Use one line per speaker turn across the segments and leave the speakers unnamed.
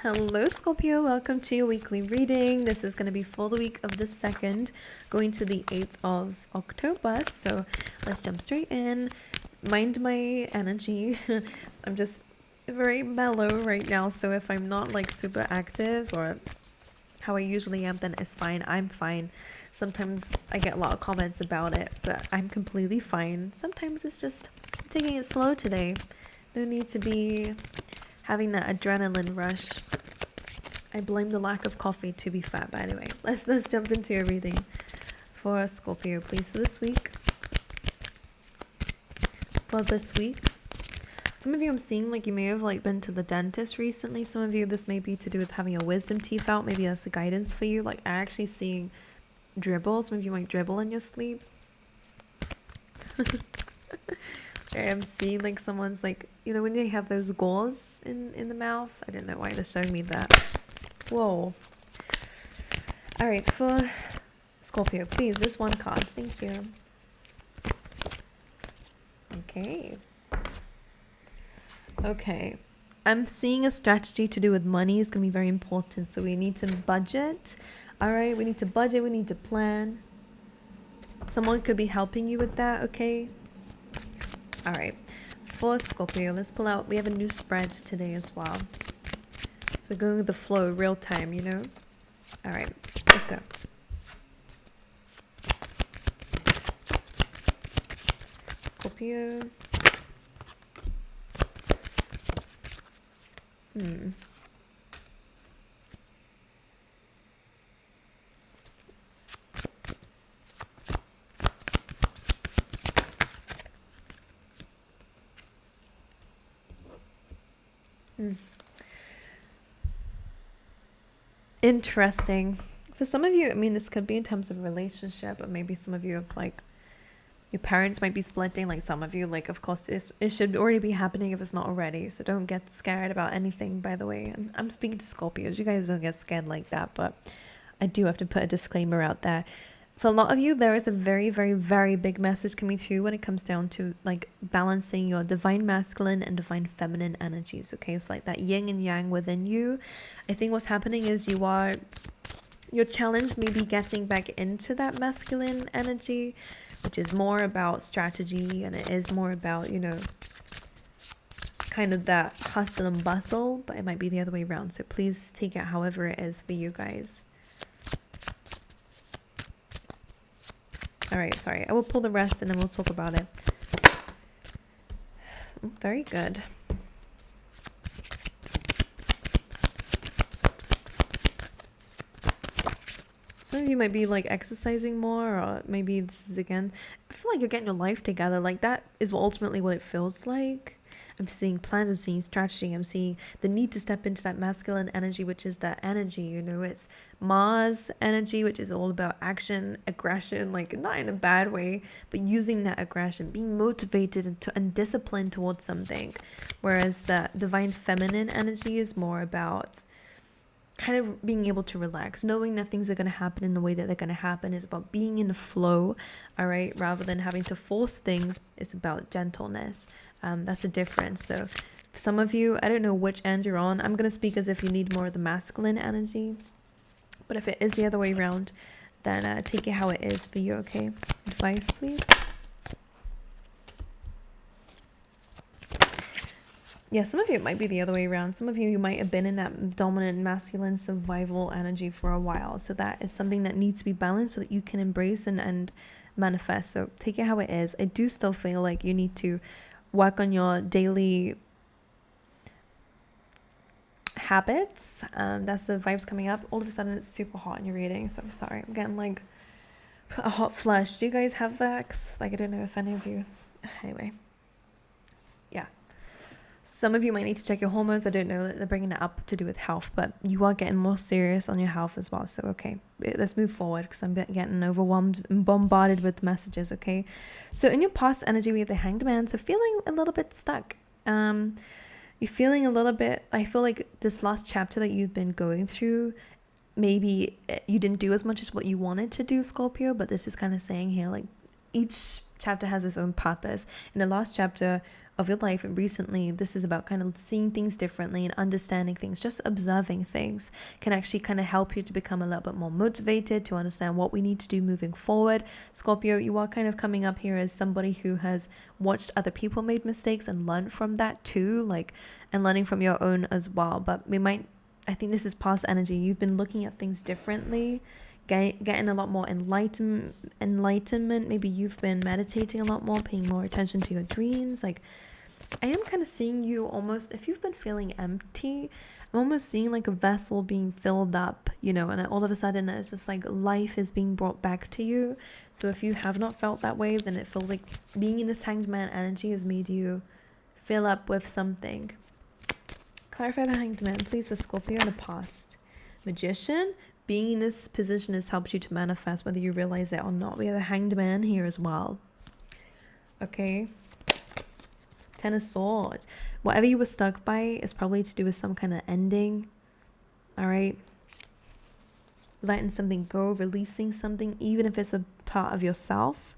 Hello Scorpio, welcome to your weekly reading. This is going to be for the week of the 2nd going to the 8th of October. So let's jump straight in. Mind my energy. I'm just very mellow right now, so if I'm not like super active or how I usually am, then it's fine. I'm fine. Sometimes I get a lot of comments about it, but I'm completely fine. Sometimes it's just taking it slow today. No need to be having that adrenaline rush. I blame the lack of coffee to be fat, but anyway, let's jump into a reading for Scorpio, please, for this week. For this week, some of you I'm seeing like you may have like been to the dentist recently. Some of you this may be to do with having your wisdom teeth out. Maybe that's the guidance for you. Like I'm actually seeing dribble. Some of you might dribble in your sleep. I'm seeing like someone's like, you know, when they have those gauze in the mouth. I don't know why they're showing me that. Whoa. All right, for Scorpio, please, this one card. Thank you. Okay. I'm seeing a strategy to do with money. It's going to be very important. So we need to budget. All right, we need to budget. We need to plan. Someone could be helping you with that, okay? All right. For Scorpio, let's pull out. We have a new spread today as well. So we're going with the flow, real time, you know? All right, let's go. Scorpio. Interesting. For some of you, I mean, this could be in terms of relationship, but maybe some of you have like your parents might be splitting. Like some of you, like of course, it should already be happening if it's not already. So don't get scared about anything. By the way, I'm speaking to Scorpios. You guys don't get scared like that, but I do have to put a disclaimer out there. For a lot of you, there is a very, very, very big message coming through when it comes down to like balancing your divine masculine and divine feminine energies. Okay, it's like that yin and yang within you. I think what's happening is your challenge may be getting back into that masculine energy, which is more about strategy, and it is more about, you know, kind of that hustle and bustle, but it might be the other way around. So please take it however it is for you guys. All right, sorry. I will pull the rest and then we'll talk about it. Very good. Some of you might be like exercising more, or maybe this is again, I feel like you're getting your life together. Like that is ultimately what it feels like. I'm seeing plans, I'm seeing strategy, I'm seeing the need to step into that masculine energy, which is that energy, you know, it's Mars energy, which is all about action, aggression, like not in a bad way, but using that aggression, being motivated and disciplined towards something. Whereas the divine feminine energy is more about kind of being able to relax, knowing that things are going to happen in the way that they're going to happen. Is about being in the flow, all right, rather than having to force things. It's about gentleness. That's a difference. So for some of you, I don't know which end you're on. I'm going to speak as if you need more of the masculine energy, but if it is the other way around, then take it how it is for you, okay? Advice, please. Yeah, some of you it might be the other way around. Some of you might have been in that dominant masculine survival energy for a while. So that is something that needs to be balanced so that you can embrace and manifest. So take it how it is. I do still feel like you need to work on your daily habits. That's the vibes coming up. All of a sudden it's super hot in your reading. So I'm sorry. I'm getting like a hot flush. Do you guys have that? 'Cause, like I don't know if any of you. Anyway. Yeah. Some of you might need to check your hormones. I don't know that they're bringing it up to do with health, but you are getting more serious on your health as well. So, okay, let's move forward because I'm getting overwhelmed and bombarded with messages, okay? So in your past energy, we have the Hanged Man. So feeling a little bit stuck. You're feeling a little bit, I feel like this last chapter that you've been going through, maybe you didn't do as much as what you wanted to do, Scorpio, but this is kind of saying here, like each chapter has its own purpose. In the last chapter, of your life, and recently this is about kind of seeing things differently and understanding things. Just observing things can actually kind of help you to become a little bit more motivated, to understand what we need to do moving forward. Scorpio, you are kind of coming up here as somebody who has watched other people make mistakes and learned from that too, like, and learning from your own as well. But I think this is past energy. You've been looking at things differently, getting a lot more enlightenment. Maybe you've been meditating a lot more, paying more attention to your dreams. Like, I am kind of seeing you almost, if you've been feeling empty, I'm almost seeing like a vessel being filled up, you know, and all of a sudden it's just like life is being brought back to you. So if you have not felt that way, then it feels like being in this Hanged Man energy has made you fill up with something. Clarify the Hanged Man, please, for Scorpio in the past. Magician, being in this position has helped you to manifest, whether you realize it or not. We have the Hanged Man here as well. Okay. Ten of Swords. Whatever you were stuck by is probably to do with some kind of ending. All right. Letting something go, releasing something, even if it's a part of yourself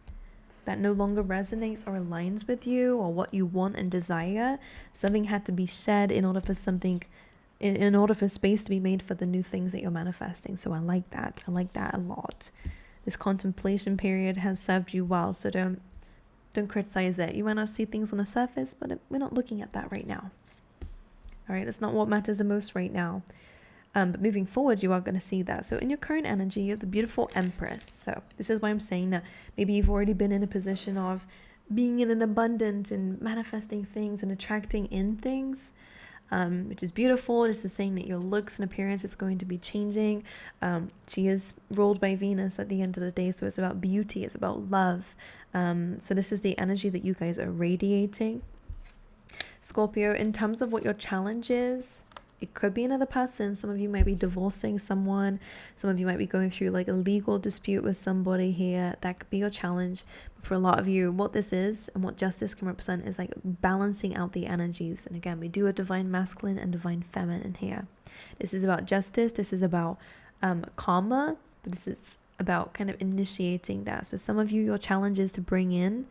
that no longer resonates or aligns with you or what you want and desire. Something had to be shed in order for something, in order for space to be made for the new things that you're manifesting. So I like that. I like that a lot. This contemplation period has served you well, so don't criticize it. You might not see things on the surface, but we're not looking at that right now. All right, that's not what matters the most right now. But moving forward, you are going to see that. So in your current energy, you have the beautiful Empress. So this is why I'm saying that maybe you've already been in a position of being in an abundance and manifesting things and attracting in things, which is beautiful. This is saying that your looks and appearance is going to be changing. She is ruled by Venus at the end of the day, so it's about beauty, it's about love. So this is the energy that you guys are radiating. Scorpio, in terms of what your challenge is, it could be another person. Some of you might be divorcing someone. Some of you might be going through like a legal dispute with somebody here. That could be your challenge. But for a lot of you, what this is and what justice can represent is like balancing out the energies. And again, we do a divine masculine and divine feminine here. This is about justice. This is about karma. But this is about kind of initiating that. So some of you, your challenge is to bring in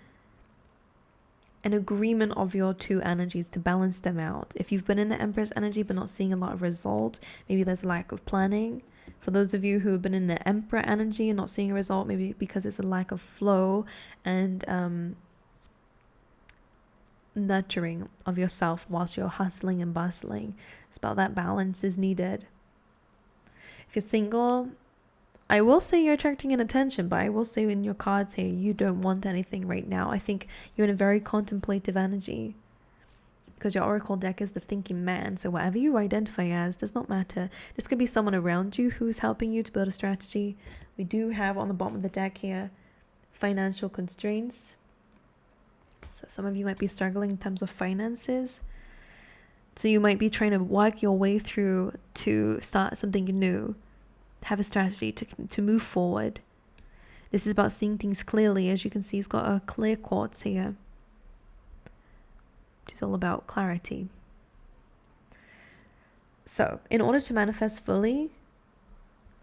an agreement of your two energies to balance them out. If you've been in the Empress energy but not seeing a lot of result, maybe there's a lack of planning. For those of you who have been in the Emperor energy and not seeing a result, maybe because it's a lack of flow and nurturing of yourself whilst you're hustling and bustling. It's about that balance is needed. If you're single, I will say you're attracting an attention, but I will say in your cards here, you don't want anything right now. I think you're in a very contemplative energy because your oracle deck is the thinking man. So whatever you identify as does not matter. This could be someone around you who's helping you to build a strategy. We do have on the bottom of the deck here financial constraints. So some of you might be struggling in terms of finances. So you might be trying to work your way through to start something new. Have a strategy to move forward. This is about seeing things clearly. As you can see, it's got a clear quartz here, which is all about clarity. So in order to manifest fully,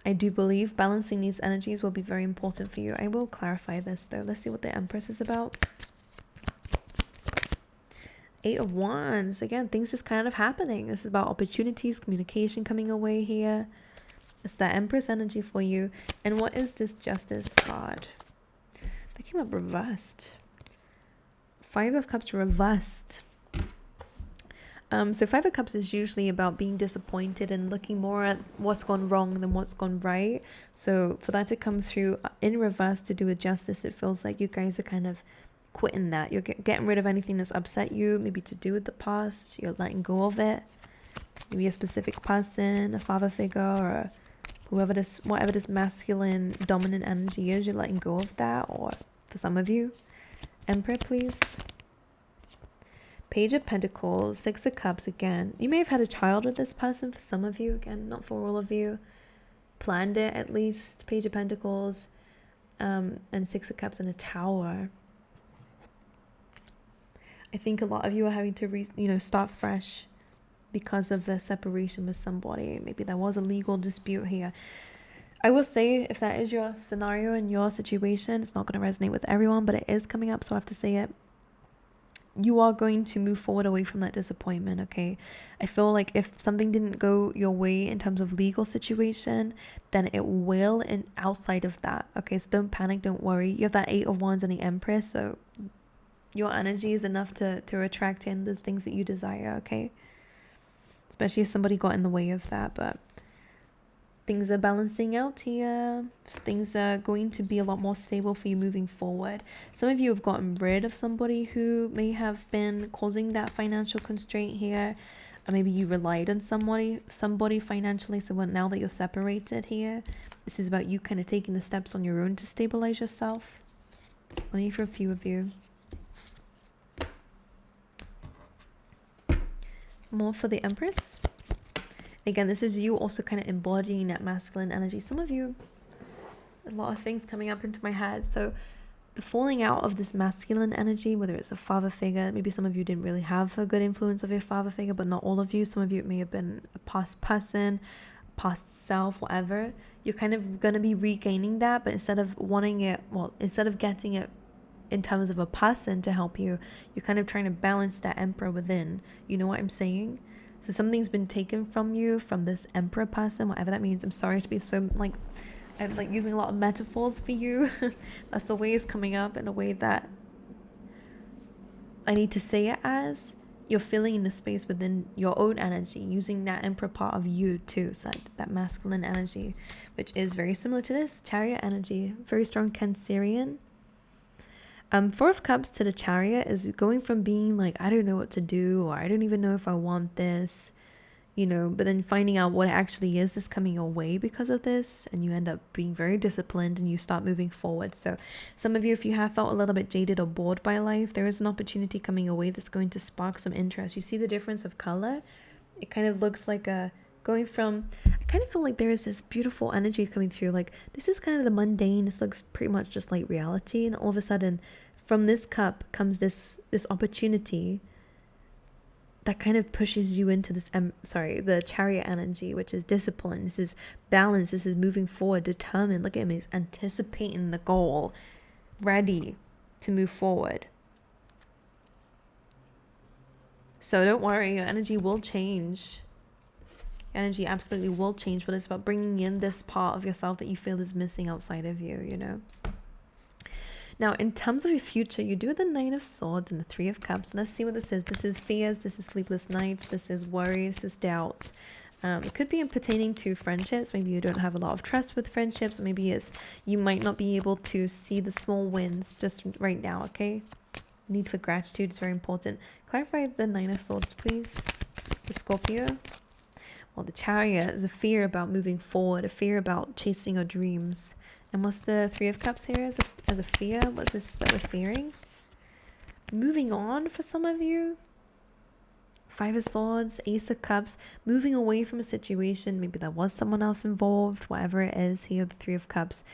I do believe balancing these energies will be very important for you. I will clarify this though. Let's see what the Empress is about. 8 of Wands. Again, things just kind of happening. This is about opportunities, communication coming away here. It's that Empress energy for you. And what is this Justice card? That came up reversed. 5 of Cups reversed. So 5 of Cups is usually about being disappointed and looking more at what's gone wrong than what's gone right. So for that to come through in reverse to do with justice, it feels like you guys are kind of quitting that. You're getting rid of anything that's upset you, maybe to do with the past. You're letting go of it. Maybe a specific person, a father figure, or whatever this masculine dominant energy is, you're letting go of that. Or for some of you, Emperor, please. Page of Pentacles, 6 of Cups again. You may have had a child with this person for some of you, again, not for all of you. Planned it at least. Page of Pentacles, and 6 of Cups and a Tower. I think a lot of you are having to start fresh because of the separation with somebody. Maybe there was a legal dispute here. I will say, if that is your scenario and your situation, it's not going to resonate with everyone, but it is coming up, so I have to say it. you are going to move forward away from that disappointment, okay? I feel like if something didn't go your way in terms of legal situation, then it will and outside of that, okay? So don't panic, don't worry. You have that 8 of Wands and the Empress, so your energy is enough to attract in the things that you desire, okay? Especially if somebody got in the way of that, but things are balancing out here. Things are going to be a lot more stable for you moving forward. Some of you have gotten rid of somebody who may have been causing that financial constraint here. Or maybe you relied on somebody financially. So now that you're separated here, this is about you kind of taking the steps on your own to stabilize yourself. Only for a few of you. More for the Empress. Again, this is you also kind of embodying that masculine energy. Some of you, a lot of things coming up into my head. So the falling out of this masculine energy, whether it's a father figure, maybe some of you didn't really have a good influence of your father figure, but not all of you. Some of you, it may have been a past person, past self, whatever. You're kind of going to be regaining that, but instead of wanting it, well, instead of getting it in terms of a person to help you, you're kind of trying to balance that emperor within. You know what I'm saying? So something's been taken from you, from this emperor person, whatever that means. I'm sorry to be so I'm using a lot of metaphors for you. That's the way it's coming up in a way that I need to say it as. You're filling in the space within your own energy, using that emperor part of you too. So that masculine energy, which is very similar to this chariot energy, very strong Cancerian. 4 of Cups to the Chariot is going from being like, I don't know what to do, or I don't even know if I want this, but then finding out what it actually is coming your way because of this, and you end up being very disciplined and you start moving forward. So some of you, if you have felt a little bit jaded or bored by life, there is an opportunity coming your way that's going to spark some interest. You see the difference of color? It kind of looks like going from, I kind of feel like there is this beautiful energy coming through, like this is kind of the mundane, this looks pretty much just like reality, and all of a sudden from this cup comes this opportunity that kind of pushes you into this the chariot energy, which is discipline. This is balance. This is moving forward, determined. Look at him, he's anticipating the goal, ready to move forward. So don't worry, your energy will change. Your energy absolutely will change, but it's about bringing in this part of yourself that you feel is missing outside of you. Now, in terms of your future, you do the 9 of Swords and the 3 of Cups. Let's see what this is. This is fears. This is sleepless nights. This is worries. This is doubts. It could be pertaining to friendships. Maybe you don't have a lot of trust with friendships. Or maybe you might not be able to see the small wins just right now, okay? Need for gratitude is very important. Clarify the 9 of Swords, please. The Scorpio. Well, the Chariot is a fear about moving forward, a fear about chasing your dreams. And what's the 3 of Cups here as a fear? What's this that we're fearing? Moving on for some of you. 5 of Swords, Ace of Cups, moving away from a situation. Maybe there was someone else involved, whatever it is. Here, the 3 of Cups.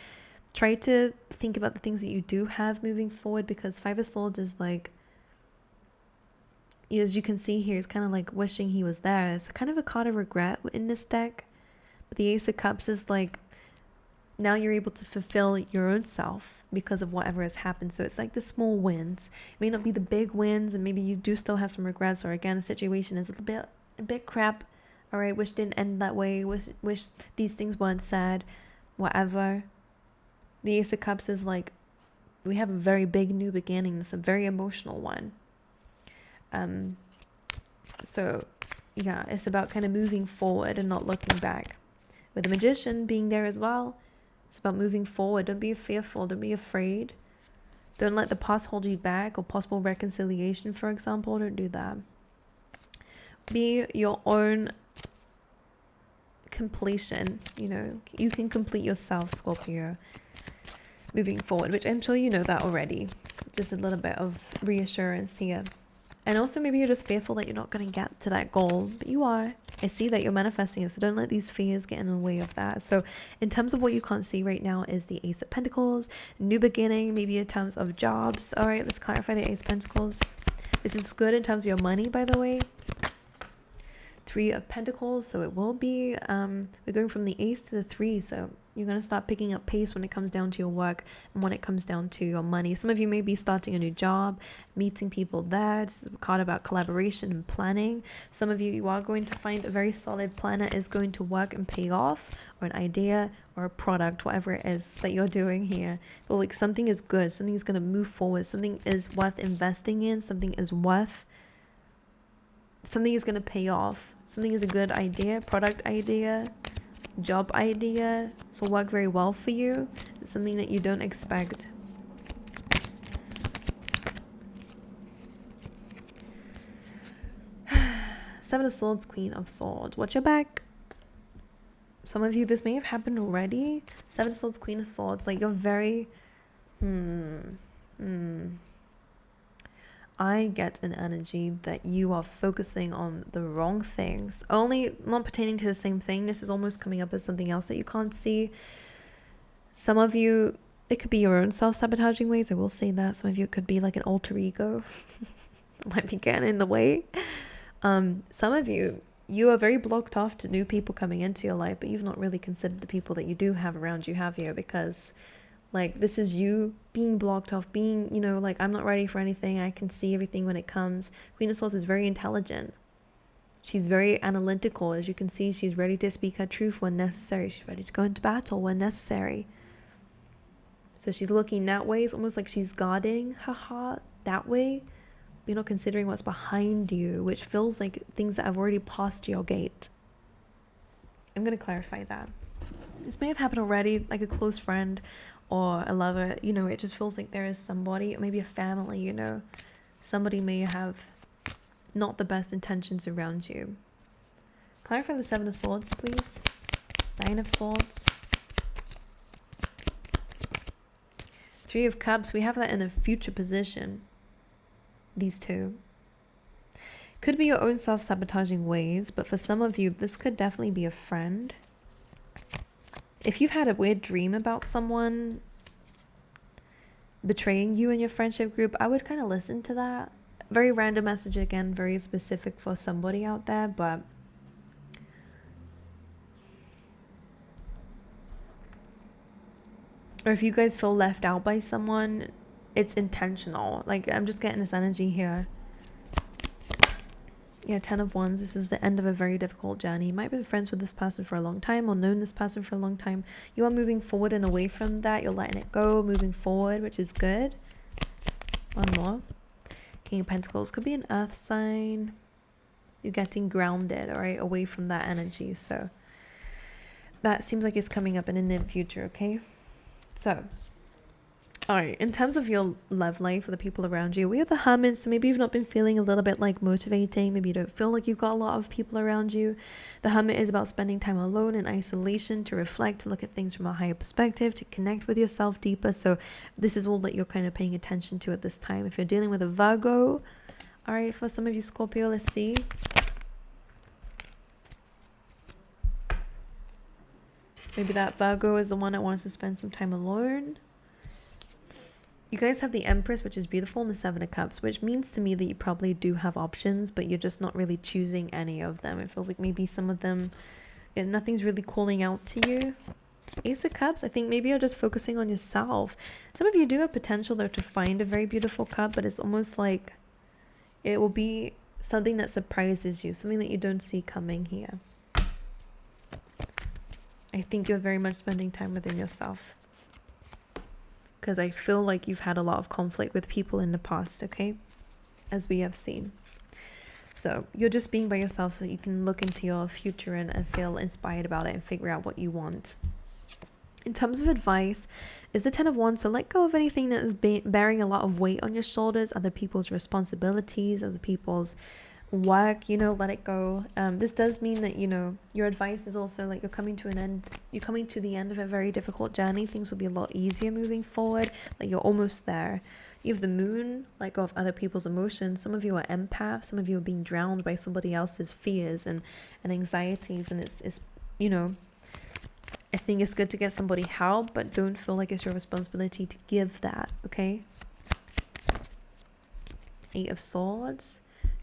Try to think about the things that you do have moving forward, because 5 of Swords is like, as you can see here, it's kind of like wishing he was there. It's kind of a card of regret in this deck. But the Ace of Cups is like, now you're able to fulfill your own self because of whatever has happened. So it's like the small wins. It may not be the big wins, and maybe you do still have some regrets, or again, the situation is a bit crap. All right, wish didn't end that way. Wish these things weren't said. Whatever. The Ace of Cups is like, we have a very big new beginning. It's a very emotional one. So yeah, it's about kind of moving forward and not looking back. With the Magician being there as well, it's about moving forward. Don't be fearful. Don't be afraid. Don't let the past hold you back, or possible reconciliation, for example. Don't do that. Be your own completion. You can complete yourself, Scorpio, moving forward, which I'm sure you know that already. Just a little bit of reassurance here. And also maybe you're just fearful that you're not going to get to that goal, but you are. I see that you're manifesting it, so don't let these fears get in the way of that. So in terms of what you can't see right now is the Ace of Pentacles, new beginning, maybe in terms of jobs. All right, let's clarify the Ace of Pentacles. This is good in terms of your money, by the way. 3 of Pentacles, so it will be, we're going from the Ace to the 3, so You're going to start picking up pace when it comes down to your work and when it comes down to your money. Some of you may be starting a new job, meeting people there. This is a card about collaboration and planning. Some of you are going to find a very solid plan that is going to work and pay off, or an idea or a product, whatever it is that you're doing here. But like something is good, something is going to move forward, something is worth investing in, something is going to pay off. Something is a good idea, product idea, job idea. This will work very well for you. It's something that you don't expect. Seven of Swords, Queen of Swords. Watch your back. Some of you, this may have happened already. Seven of Swords, Queen of Swords. Like, you're very... I get an energy that you are focusing on the wrong things. Only not pertaining to the same thing. This is almost coming up as something else that you can't see. Some of you, it could be your own self-sabotaging ways. I will say that. Some of you, it could be like an alter ego. Might be getting in the way. Some of you, you are very blocked off to new people coming into your life, but you've not really considered the people that you do have around you, have you? Because... like, this is you being blocked off, being, you know, like, I'm not ready for anything. I can see everything when it comes. Queen of Swords is very intelligent. She's very analytical. As you can see, she's ready to speak her truth when necessary. She's ready to go into battle when necessary. So she's looking that way. It's almost like she's guarding her heart that way. You're not considering what's behind you, which feels like things that have already passed your gate. I'm going to clarify that. This may have happened already, like a close friend or a lover. You know, it just feels like there is somebody, or maybe a family, you know. Somebody may have not the best intentions around you. Clarify the Seven of Swords, please. Nine of Swords. Three of Cups. We have that in a future position. These two. Could be your own self-sabotaging ways, but for some of you, this could definitely be a friend. If you've had a weird dream about someone betraying you in your friendship group, I would kind of listen to that. Very random message again, very specific for somebody out there, but or if you guys feel left out by someone, it's intentional. Like, I'm just getting this energy here. Yeah, 10 of Wands. This is the end of a very difficult journey. You might have been friends with this person for a long time, or known this person for a long time. You are moving forward and away from that. You're letting it go, moving forward, which is good. One more. King of Pentacles. Could be an earth sign. You're getting grounded, all right, away from that energy. So that seems like it's coming up in the near future, okay? So... alright, in terms of your love life for the people around you, we have the Hermit. So maybe you've not been feeling a little bit like motivating. Maybe you don't feel like you've got a lot of people around you. The Hermit is about spending time alone in isolation, to reflect, to look at things from a higher perspective, to connect with yourself deeper. So this is all that you're kind of paying attention to at this time. If you're dealing with a Virgo, alright, for some of you Scorpio, let's see. Maybe that Virgo is the one that wants to spend some time alone. You guys have the Empress, which is beautiful, and the Seven of Cups, which means to me that you probably do have options, but you're just not really choosing any of them. It feels like maybe some of them, nothing's really calling out to you. Ace of Cups, I think maybe you're just focusing on yourself. Some of you do have potential there to find a very beautiful cup, but it's almost like it will be something that surprises you, something that you don't see coming here. I think you're very much spending time within yourself, because I feel like you've had a lot of conflict with people in the past, okay? As we have seen. So you're just being by yourself so that you can look into your future and feel inspired about it and figure out what you want. In terms of advice, is the 10 of Wands. So let go of anything that is bearing a lot of weight on your shoulders, other people's responsibilities, other people's work, you know, let it go. This does mean that, you know, your advice is also like you're coming to the end of a very difficult journey. Things will be a lot easier moving forward. Like, you're almost there. You have the Moon, let go of other people's emotions. Some of you are empaths. Some of you are being drowned by somebody else's fears and anxieties, and it's you know, I think it's good to get somebody help, but don't feel like it's your responsibility to give that, okay? 8 of Swords.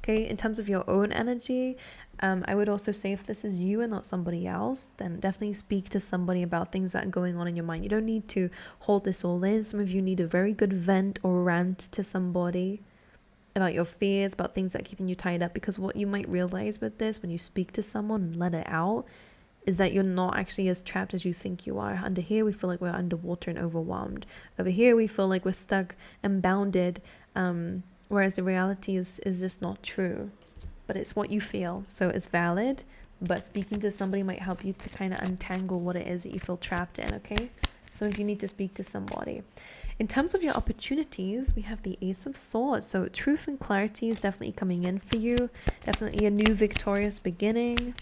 Okay, in terms of your own energy, I would also say if this is you and not somebody else, then definitely speak to somebody about things that are going on in your mind. You don't need to hold this all in. Some of you need a very good vent or rant to somebody about your fears, about things that are keeping you tied up, because what you might realize with this when you speak to someone and let it out is that you're not actually as trapped as you think you are. Under here, we feel like we're underwater and overwhelmed. Over here, we feel like we're stuck and bounded, whereas the reality is just not true. But it's what you feel, so it's valid. But speaking to somebody might help you to kind of untangle what it is that you feel trapped in, okay? So if you need to speak to somebody. In terms of your opportunities, we have the Ace of Swords. So truth and clarity is definitely coming in for you. Definitely a new victorious beginning.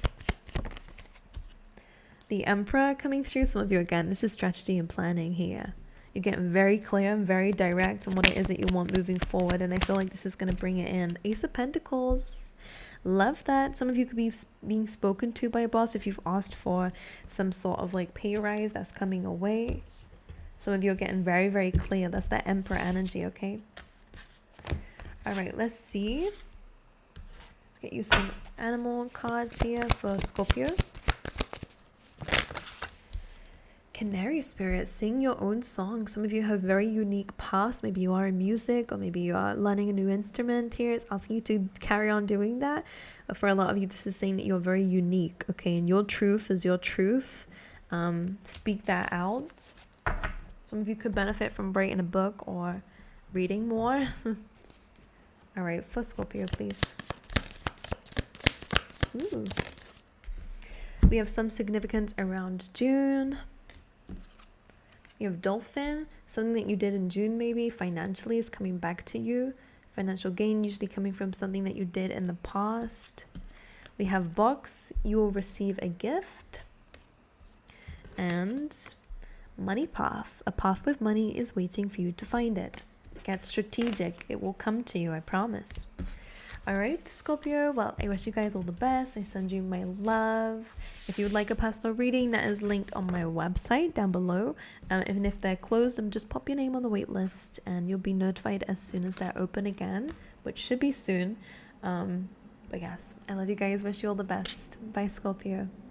The Emperor coming through. Some of you, again, this is strategy and planning here. You're getting very clear and very direct on what it is that you want moving forward. And I feel like this is going to bring it in. Ace of Pentacles. Love that. Some of you could be being spoken to by a boss if you've asked for some sort of like pay rise that's coming away. Some of you are getting very, very clear. That's that Emperor energy, okay? All right, let's see. Let's get you some animal cards here for Scorpio. Canary spirit, sing your own song. Some of you have very unique past. Maybe you are in music, or maybe you are learning a new instrument here. It's asking you to carry on doing that. But for a lot of you, this is saying that you're very unique, okay? And your truth is your truth. Speak that out. Some of you could benefit from writing a book or reading more. All right, for Scorpio, please. Ooh. We have some significance around June. You have Dolphin, something that you did in June maybe financially is coming back to you. Financial gain usually coming from something that you did in the past. We have Box, you will receive a gift. And Money Path, a path with money is waiting for you to find it. Get strategic, it will come to you, I promise. All right, Scorpio, well, I wish you guys all the best. I send you my love. If you would like a personal reading, that is linked on my website down below. Even if they're closed, just pop your name on the wait list and you'll be notified as soon as they're open again, which should be soon. But yes, I love you guys. Wish you all the best. Bye, Scorpio.